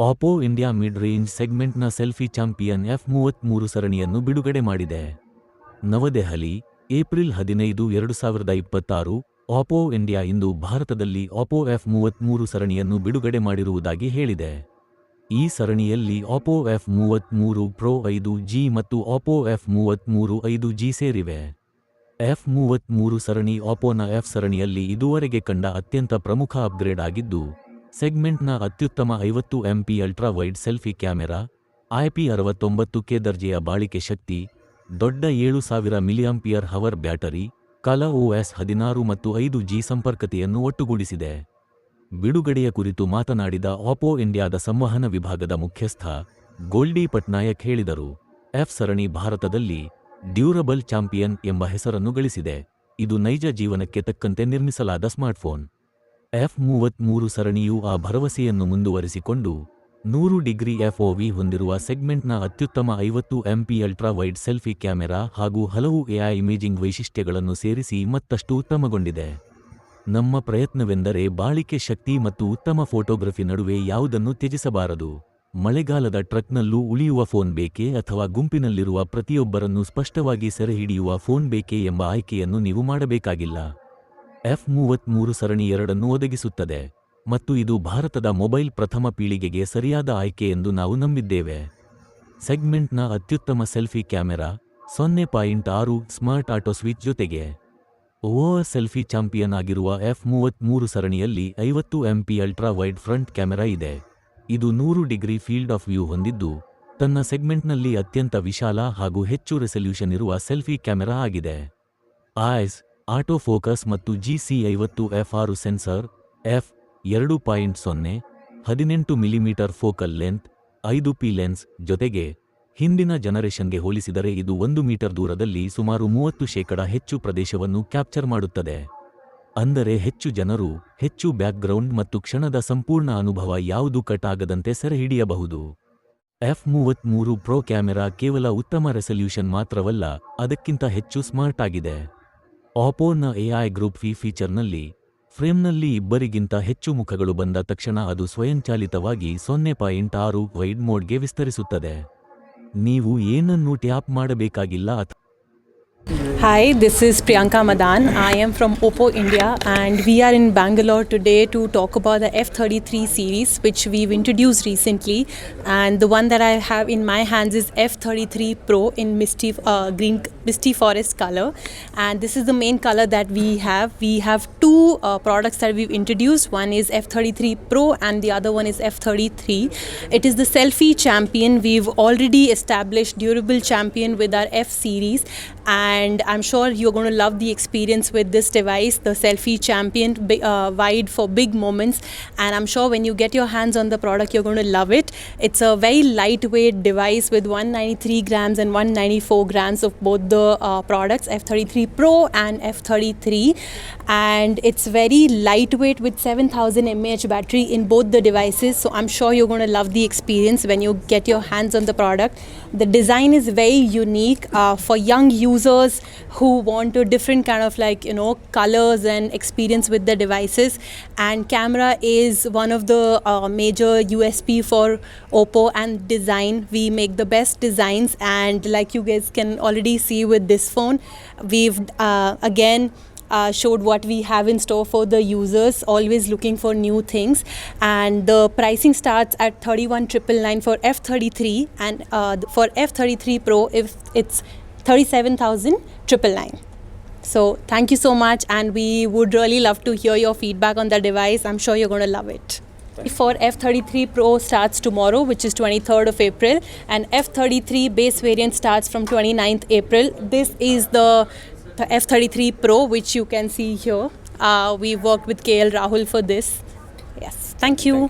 ಆಪೋ India mid range ಸೆಗ್ಮೆಂಟ್ನ selfie champion F33 ಸರಣಿಯನ್ನು ಬಿಡುಗಡೆ ಮಾಡಿದೆ. ನವದೆಹಲಿ, ಏಪ್ರಿಲ್ 15, 2026. ಆಪೋ ಇಂಡಿಯಾ ಇಂದು ಭಾರತದಲ್ಲಿ ಆಪೋ F33 ಸರಣಿಯನ್ನು ಬಿಡುಗಡೆ ಮಾಡಿರುವುದಾಗಿ ಹೇಳಿದೆ. ಈ ಸರಣಿಯಲ್ಲಿ ಆಪೋ F33 Pro 5G ಮತ್ತು ಆಪೋ F33 5G ಸೇರಿವೆ. F33 ಸರಣಿ ಆಪೋನ F ಸರಣಿಯಲ್ಲಿ ಇದುವರೆಗೆ ಕಂಡ ಅತ್ಯಂತ ಪ್ರಮುಖ ಅಪ್ಗ್ರೇಡ್ ಆಗಿದ್ದು, ಸೆಗ್ಮೆಂಟ್ನ ಅತ್ಯುತ್ತಮ 50MP ultra wide selfie camera, IP69K ದರ್ಜೆಯ ಬಾಳಿಕೆ ಶಕ್ತಿ, ದೊಡ್ಡ 7000 mAh ಬ್ಯಾಟರಿ, ColorOS 16 ಮತ್ತು 5G ಸಂಪರ್ಕತೆಯನ್ನು ಒಟ್ಟುಗೂಡಿಸಿದೆ. ಬಿಡುಗಡೆಯ ಕುರಿತು ಮಾತನಾಡಿದ ಆಪೋ ಇಂಡಿಯಾದ ಸಂವಹನ ವಿಭಾಗದ ಮುಖ್ಯಸ್ಥ ಗೋಲ್ಡಿ ಪಟ್ನಾಯಕ್ ಹೇಳಿದರು, F ಸರಣಿ ಭಾರತದಲ್ಲಿ ಡ್ಯೂರಬಲ್ ಚಾಂಪಿಯನ್ ಎಂಬ ಹೆಸರನ್ನು ಗಳಿಸಿದೆ. ಇದು ನೈಜ ಜೀವನಕ್ಕೆ ತಕ್ಕಂತೆ ನಿರ್ಮಿಸಲಾದ ಸ್ಮಾರ್ಟ್ಫೋನ್. F33 ಸರಣಿಯು ಆ ಭರವಸೆಯನ್ನು ಮುಂದುವರಿಸಿಕೊಂಡು 100° FOV ಹೊಂದಿರುವ ಸೆಗ್ಮೆಂಟ್ನ ಅತ್ಯುತ್ತಮ 50MP ultra wide selfie camera ಹಾಗೂ ಹಲವು AI ಇಮೇಜಿಂಗ್ ವೈಶಿಷ್ಟ್ಯಗಳನ್ನು ಸೇರಿಸಿ ಮತ್ತಷ್ಟು ಉತ್ತಮಗೊಂಡಿದೆ. ನಮ್ಮ ಪ್ರಯತ್ನವೆಂದರೆ ಬಾಳಿಕೆ ಶಕ್ತಿ ಮತ್ತು ಉತ್ತಮ ಫೋಟೋಗ್ರಫಿ ನಡುವೆ ಯಾವುದನ್ನು ತ್ಯಜಿಸಬಾರದು. ಮಳೆಗಾಲದ ಟ್ರಕ್ನಲ್ಲೂ ಉಳಿಯುವ ಫೋನ್ ಬೇಕೇ ಅಥವಾ ಗುಂಪಿನಲ್ಲಿರುವ ಪ್ರತಿಯೊಬ್ಬರನ್ನು ಸ್ಪಷ್ಟವಾಗಿ ಸೆರೆಹಿಡಿಯುವ ಫೋನ್ ಬೇಕೇ ಎಂಬ ಆಯ್ಕೆಯನ್ನು ನೀವು ಮಾಡಬೇಕಾಗಿಲ್ಲ. F33 ಸರಣಿ ಎರಡನ್ನೂ ಒದಗಿಸುತ್ತದೆ ಮತ್ತು ಇದು ಭಾರತದ ಮೊಬೈಲ್ ಪ್ರಥಮ ಪೀಳಿಗೆಗೆ ಸರಿಯಾದ ಆಯ್ಕೆ ಎಂದು ನಾವು ನಂಬಿದ್ದೇವೆ. ಸೆಗ್ಮೆಂಟ್ನ ಅತ್ಯುತ್ತಮ selfie camera 0.6 smart auto switch ಜೊತೆಗೆ ಓವರ್ ಸೆಲ್ಫಿ ಚಾಂಪಿಯನ್ ಆಗಿರುವ F33 ಸರಣಿಯಲ್ಲಿ 50MP ultra wide front camera ಇದೆ. ಇದು 100° ಫೀಲ್ಡ್ ಆಫ್ ವ್ಯೂ ಹೊಂದಿದ್ದು, ತನ್ನ ಸೆಗ್ಮೆಂಟ್ನಲ್ಲಿ ಅತ್ಯಂತ ವಿಶಾಲ ಹಾಗೂ ಹೆಚ್ಚು ರೆಸಲ್ಯೂಷನ್ ಇರುವ ಸೆಲ್ಫಿ ಕ್ಯಾಮೆರಾ ಆಗಿದೆ. ಐಸ್, ಆಟೋ ಫೋಕಸ್ ಮತ್ತು GC50F6 sensor, f2.0, 18mm focal length, 5P lens ಜೊತೆಗೆ ಹಿಂದಿನ ಜನರೇಷನ್ಗೆ ಹೋಲಿಸಿದರೆ ಇದು 1 ಮೀಟರ್ ದೂರದಲ್ಲಿ ಸುಮಾರು 30% ಹೆಚ್ಚು ಪ್ರದೇಶವನ್ನು ಕ್ಯಾಪ್ಚರ್ ಮಾಡುತ್ತದೆ. ಅಂದರೆ ಹೆಚ್ಚು ಜನರು, ಹೆಚ್ಚು ಬ್ಯಾಕ್ಗ್ರೌಂಡ್ ಮತ್ತು ಕ್ಷಣದ ಸಂಪೂರ್ಣ ಅನುಭವ ಯಾವುದು ಕಟ್ ಆಗದಂತೆ ಸೆರೆಹಿಡಿಯಬಹುದು. F33 Pro ಕ್ಯಾಮೆರಾ ಕೇವಲ ಉತ್ತಮ ರೆಸಲ್ಯೂಷನ್ ಮಾತ್ರವಲ್ಲ, ಅದಕ್ಕಿಂತ ಹೆಚ್ಚು ಸ್ಮಾರ್ಟ್ ಆಗಿದೆ. ಆಪೋನ AI ಗ್ರೂಪ್ ಫೀಚರ್ನಲ್ಲಿ ಫ್ರೇಮ್ನಲ್ಲಿ ಇಬ್ಬರಿಗಿಂತ ಹೆಚ್ಚು ಮುಖಗಳು ಬಂದ ತಕ್ಷಣ ಅದು ಸ್ವಯಂಚಾಲಿತವಾಗಿ 0.6 ವೈಡ್ ಮೋಡ್ಗೆ ವಿಸ್ತರಿಸುತ್ತದೆ. ನೀವು ಏನನ್ನೂ ಟ್ಯಾಪ್ ಮಾಡಬೇಕಾಗಿಲ್ಲ. Hi, this is Priyanka Madan. I am from Oppo India and we are in Bangalore today to talk about the F33 series which we've introduced recently, and the one that I have in my hands is F33 Pro in misty forest color, and this is the main color that we have. We have two products that we've introduced. One is F33 Pro and the other one is F33. It is the selfie champion. We've already established durable champion with our F series, and I'm sure you're going to love the experience with this device, the selfie champion, wide for big moments, and I'm sure when you get your hands on the product you're going to love it. It's a very lightweight device with 193 grams and 194 grams of both the products, F33 Pro and F33, and it's very lightweight with 7000 mAh battery in both the devices, so I'm sure you're going to love the experience when you get your hands on the product. The design is very unique for young users who want a different kind of colors and experience with the devices, and camera is one of the major USP for Oppo, and design, we make the best designs, and like you guys can already see with this phone, we've again showed what we have in store for the users, always looking for new things, and the pricing starts at 31,999 for F33, and for F33 Pro if it's 37,999. So thank you so much, and we would really love to hear your feedback on the device. I'm sure you're going to love it. For F33 Pro starts tomorrow, which is 23rd of April, and F33 base variant starts from 29th April. This is the F33 Pro, which you can see here. We worked with KL Rahul for this. Yes, thank you.